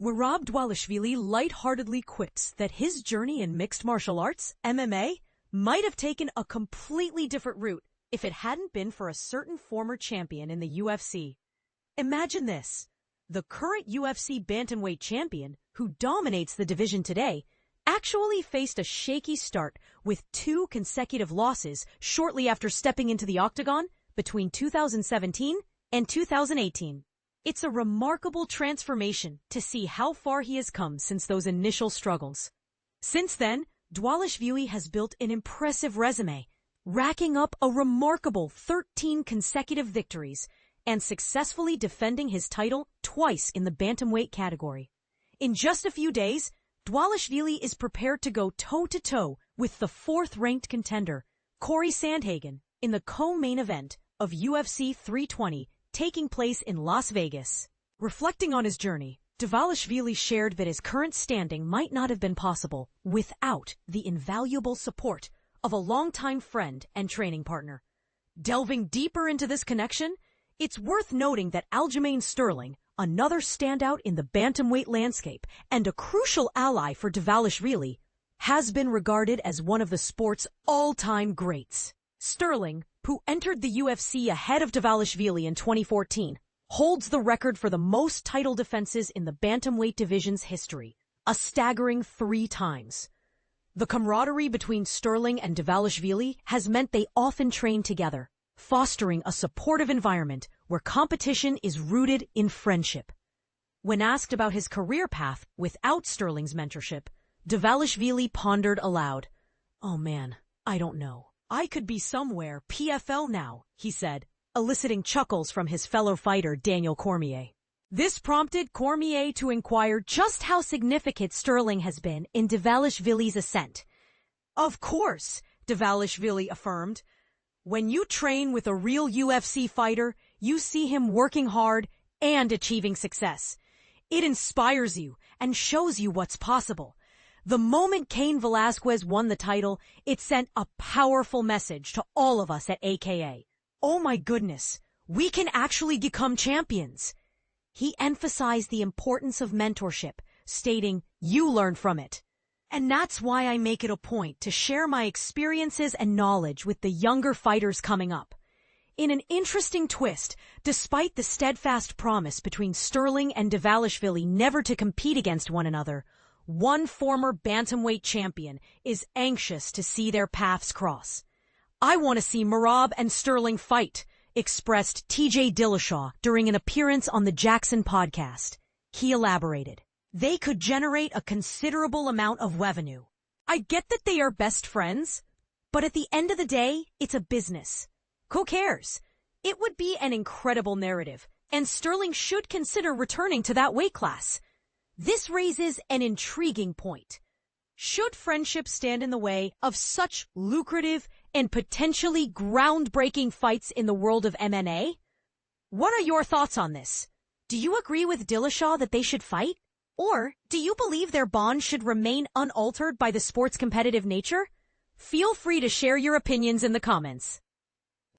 Merab Dvalishvili lightheartedly quips that his journey in mixed martial arts, MMA, might have taken a completely different route if it hadn't been for a certain former champion in the UFC. Imagine this. The current UFC Bantamweight champion, who dominates the division today, actually faced a shaky start with 2 consecutive losses shortly after stepping into the Octagon between 2017 and 2018. It's a remarkable transformation to see how far he has come since those initial struggles. Since then, Dvalishvili has built an impressive resume, racking up a remarkable 13 consecutive victories and successfully defending his title twice in the bantamweight category. In just a few days, Dvalishvili is prepared to go toe-to-toe with the 4th-ranked contender, Cory Sandhagen, in the co-main event of UFC 320, taking place in Las Vegas. Reflecting on his journey, Dvalishvili shared that his current standing might not have been possible without the invaluable support of a longtime friend and training partner. Delving deeper into this connection, it's worth noting that Aljamain Sterling, another standout in the bantamweight landscape and a crucial ally for Dvalishvili, has been regarded as one of the sport's all-time greats. Sterling, who entered the UFC ahead of Dvalishvili in 2014, holds the record for the most title defenses in the bantamweight division's history, a staggering 3 times. The camaraderie between Sterling and Dvalishvili has meant they often train together, fostering a supportive environment where competition is rooted in friendship. When asked about his career path without Sterling's mentorship, Dvalishvili pondered aloud, "Oh man, I don't know. I could be somewhere PFL now," he said, eliciting chuckles from his fellow fighter Daniel Cormier. This prompted Cormier to inquire just how significant Sterling has been in Dvalishvili's ascent. "Of course," Dvalishvili affirmed. "When you train with a real UFC fighter, you see him working hard and achieving success. It inspires you and shows you what's possible. The moment Cain Velasquez won the title, it sent a powerful message to all of us at AKA. Oh my goodness, we can actually become champions." He emphasized the importance of mentorship, stating, "You learn from it." And that's why I make it a point to share my experiences and knowledge with the younger fighters coming up. In an interesting twist, despite the steadfast promise between Sterling and Dvalishvili never to compete against one another, one former bantamweight champion is anxious to see their paths cross. "I want to see Merab and Sterling fight," expressed TJ Dillashaw during an appearance on the Jackson podcast. He elaborated, "They could generate a considerable amount of revenue. I get that they are best friends, but at the end of the day, it's a business. Who cares? It would be an incredible narrative, and Sterling should consider returning to that weight class." This raises an intriguing point. Should friendship stand in the way of such lucrative and potentially groundbreaking fights in the world of MMA? What are your thoughts on this? Do you agree with Dillashaw that they should fight? Or do you believe their bond should remain unaltered by the sport's competitive nature? Feel free to share your opinions in the comments.